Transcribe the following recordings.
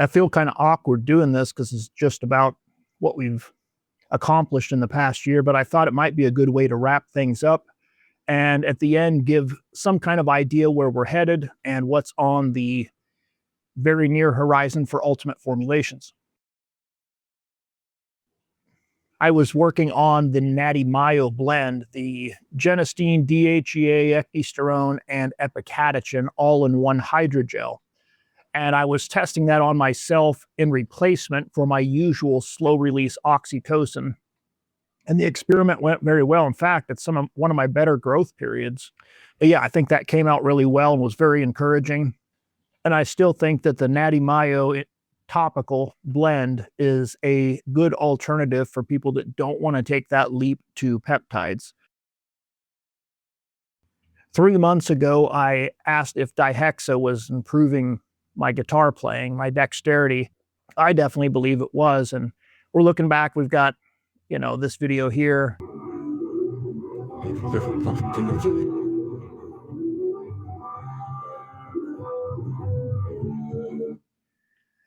I feel kind of awkward doing this because it's just about what we've accomplished in the past year, but I thought it might be a good way to wrap things up and at the end give some kind of idea where we're headed and what's on the very near horizon for ultimate formulations. I was working on the Natty Mayo blend, the genistein, DHEA, ecdysterone, and epicatechin all in one hydrogel. And I was testing that on myself in replacement for my usual slow-release oxytocin. And the experiment went very well. In fact, it's one of my better growth periods. But yeah, I think that came out really well and was very encouraging. And I still think that the Natty Mayo topical blend is a good alternative for people that don't want to take that leap to peptides. 3 months ago, I asked if dihexa was improving my guitar playing, my dexterity. I definitely believe it was. And we're looking back, we've got, this video here.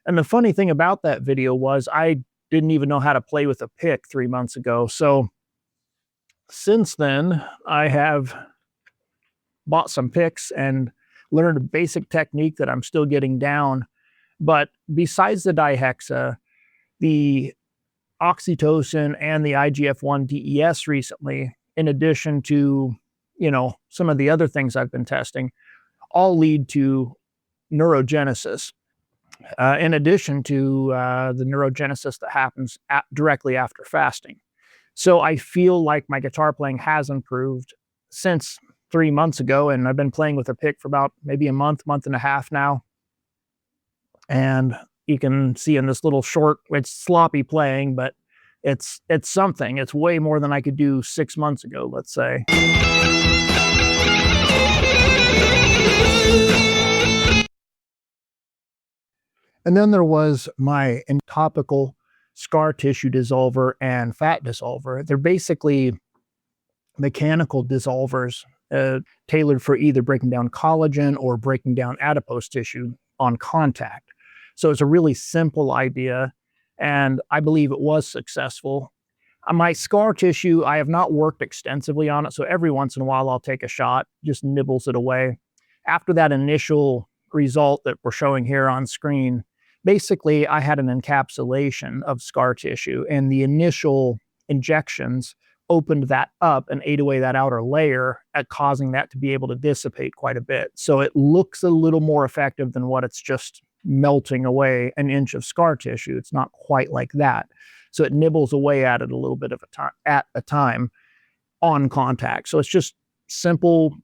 And the funny thing about that video was I didn't even know how to play with a pick 3 months ago. So since then, I have bought some picks and learned a basic technique that I'm still getting down. But besides the dihexa, the oxytocin and the IGF-1 DES recently, in addition to, some of the other things I've been testing, all lead to neurogenesis. In addition to the neurogenesis that happens directly after fasting. So I feel like my guitar playing has improved since 3 months ago, and I've been playing with a pick for about maybe a month and a half now. And you can see in this little short, it's sloppy playing, but it's something. It's way more than I could do 6 months ago, let's say. And then there was my topical scar tissue dissolver and fat dissolver. They're basically mechanical dissolvers tailored for either breaking down collagen or breaking down adipose tissue on contact. So it's a really simple idea, and I believe it was successful. My scar tissue, I have not worked extensively on it, so every once in a while I'll take a shot, just nibbles it away. After that initial result that we're showing here on screen, basically I had an encapsulation of scar tissue, and the initial injections opened that up and ate away that outer layer at causing that to be able to dissipate quite a bit. So it looks a little more effective than what it's just melting away an inch of scar tissue. It's not quite like that. So it nibbles away at it a little bit at a time on contact. So it's just simple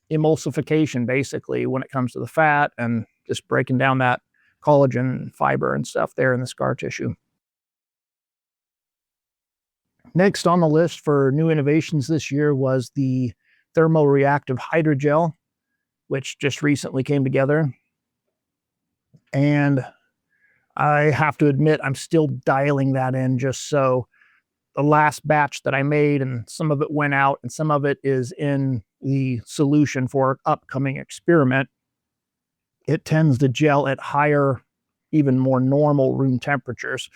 emulsification basically when it comes to the fat and just breaking down that collagen and fiber and stuff there in the scar tissue. Next on the list for new innovations this year was the thermoreactive hydrogel, which just recently came together. And I have to admit, I'm still dialing that in just so. The last batch that I made, and some of it went out and some of it is in the solution for upcoming experiment. It tends to gel at higher, even more normal room temperatures.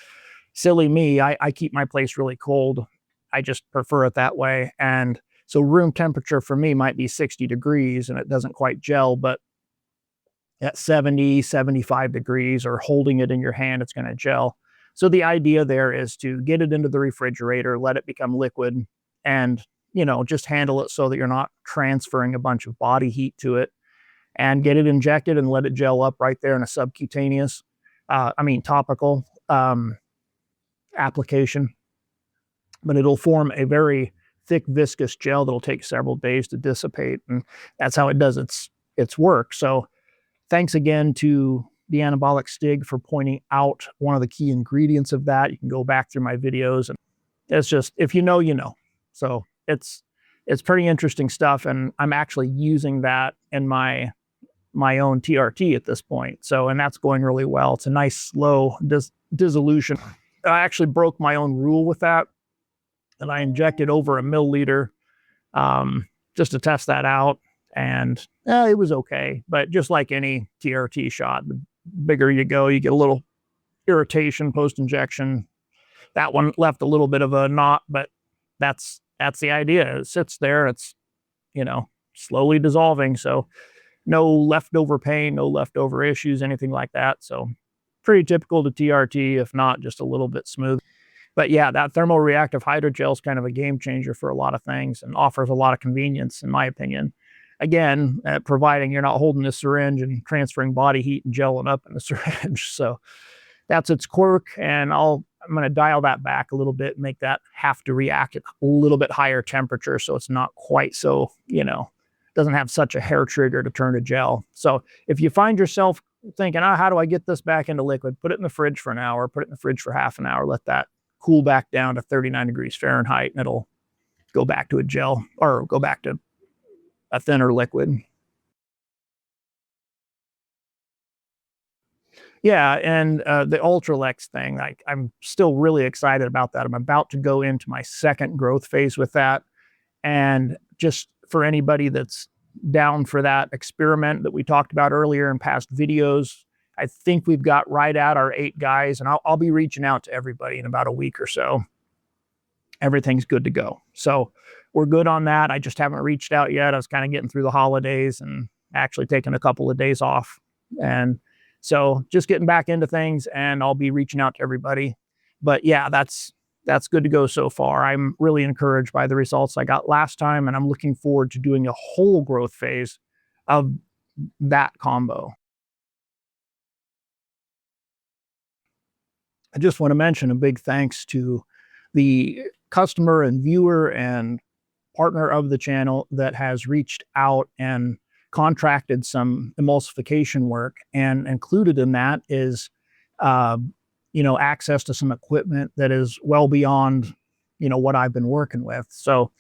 Silly me, I keep my place really cold. I just prefer it that way. And so room temperature for me might be 60 degrees and it doesn't quite gel, but at 70, 75 degrees or holding it in your hand, it's going to gel. So the idea there is to get it into the refrigerator, let it become liquid, and, just handle it so that you're not transferring a bunch of body heat to it, and get it injected and let it gel up right there in a subcutaneous, topical application. But it'll form a very thick, viscous gel that'll take several days to dissipate, and that's how it does its work. So thanks again to the Anabolic Stig for pointing out one of the key ingredients of that. You can go back through my videos, and it's just, if you know, you know. So it's pretty interesting stuff, and I'm actually using that in my own TRT at this point. So, and that's going really well. It's a nice slow dissolution. I actually broke my own rule with that, and I injected over 1 milliliter just to test that out. And it was okay. But just like any TRT shot, bigger you go, you get a little irritation post-injection. That one left a little bit of a knot, but that's the idea. It sits there, it's, slowly dissolving. So no leftover pain, no leftover issues, anything like that. So pretty typical to TRT, if not just a little bit smooth. But yeah, that thermoreactive hydrogel is kind of a game changer for a lot of things and offers a lot of convenience, in my opinion. Again, providing you're not holding the syringe and transferring body heat and gelling up in the syringe. So that's its quirk, and I'm going to dial that back a little bit, make that have to react at a little bit higher temperature so it's not quite so, doesn't have such a hair trigger to turn to gel. So if you find yourself thinking, how do I get this back into liquid? Put it in the fridge for an hour, put it in the fridge for half an hour, let that cool back down to 39 degrees Fahrenheit, and it'll go back to a gel or go back to a thinner liquid. Yeah, and the Ultralex thing, I'm still really excited about that. I'm about to go into my second growth phase with that. And just for anybody that's down for that experiment that we talked about earlier in past videos, I think we've got right at our 8 guys, and I'll be reaching out to everybody in about a week or so. Everything's good to go. So we're good on that. I just haven't reached out yet. I was kind of getting through the holidays and actually taking a couple of days off. And so just getting back into things, and I'll be reaching out to everybody. But yeah, that's good to go so far. I'm really encouraged by the results I got last time, and I'm looking forward to doing a whole growth phase of that combo. I just want to mention a big thanks to the customer and viewer and partner of the channel that has reached out and contracted some emulsification work, and included in that is access to some equipment that is well beyond what I've been working with. So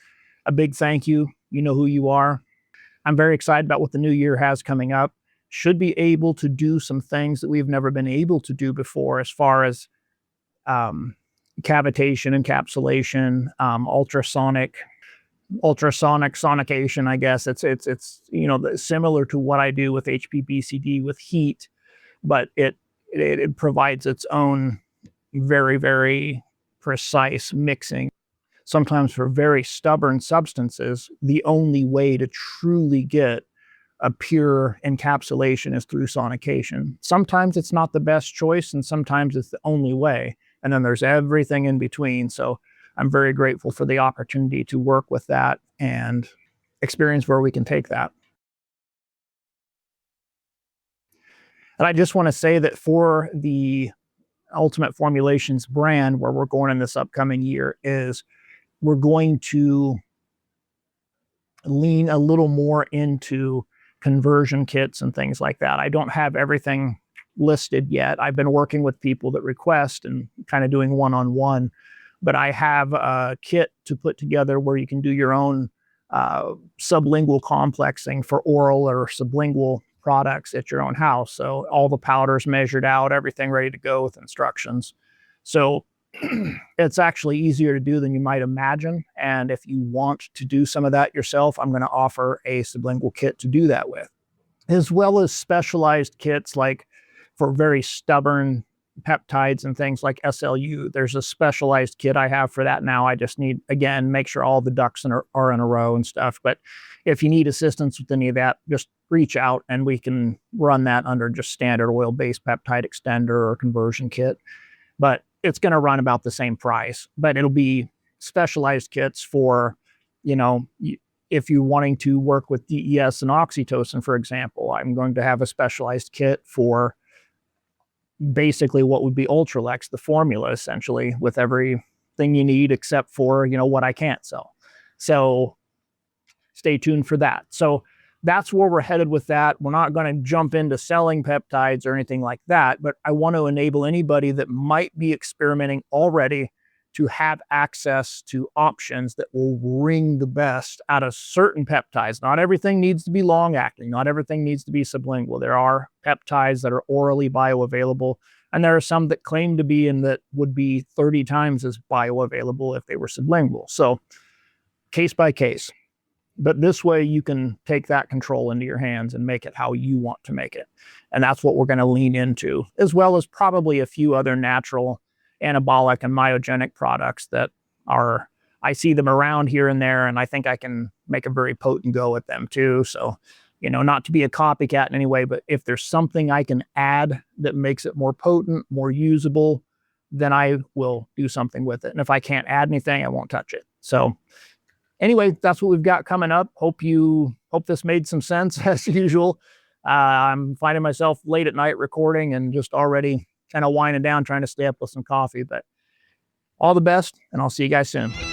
a big thank you. You know who you are. I'm very excited about what the new year has coming up. Should be able to do some things that we've never been able to do before, as far as cavitation, encapsulation, ultrasonic sonication. I guess it's similar to what I do with HPBCD with heat, but it provides its own very, very precise mixing. Sometimes for very stubborn substances, the only way to truly get a pure encapsulation is through sonication. Sometimes it's not the best choice, and sometimes it's the only way. And then there's everything in between. So I'm very grateful for the opportunity to work with that and experience where we can take that. And I just want to say that for the Ultimate Formulations brand, where we're going in this upcoming year, is we're going to lean a little more into conversion kits and things like that. I don't have everything listed yet. I've been working with people that request and kind of doing one-on-one, but I have a kit to put together where you can do your own sublingual complexing for oral or sublingual products at your own house. So all the powders measured out, everything ready to go with instructions. So it's actually easier to do than you might imagine. And if you want to do some of that yourself, I'm going to offer a sublingual kit to do that with, as well as specialized kits like for very stubborn peptides and things like SLU. There's a specialized kit I have for that now. I just need, again, make sure all the ducks are in a row and stuff. But if you need assistance with any of that, just reach out and we can run that under just standard oil-based peptide extender or conversion kit. But it's going to run about the same price, but it'll be specialized kits for, if you're wanting to work with DES and oxytocin, for example. I'm going to have a specialized kit for basically what would be Ultralex, the formula, essentially, with everything you need except for, what I can't sell. So stay tuned for that. So that's where we're headed with that. We're not going to jump into selling peptides or anything like that, but I want to enable anybody that might be experimenting already to have access to options that will wring the best out of certain peptides. Not everything needs to be long-acting. Not everything needs to be sublingual. There are peptides that are orally bioavailable, and there are some that claim to be and that would be 30 times as bioavailable if they were sublingual. So case by case. But this way you can take that control into your hands and make it how you want to make it. And that's what we're going to lean into, as well as probably a few other natural anabolic and myogenic products that are, I see them around here and there, and I think I can make a very potent go at them too. So, not to be a copycat in any way, but if there's something I can add that makes it more potent, more usable, then I will do something with it. And if I can't add anything, I won't touch it. So anyway, that's what we've got coming up. Hope this made some sense as usual. I'm finding myself late at night recording and just already kind of winding down, trying to stay up with some coffee, but all the best, and I'll see you guys soon.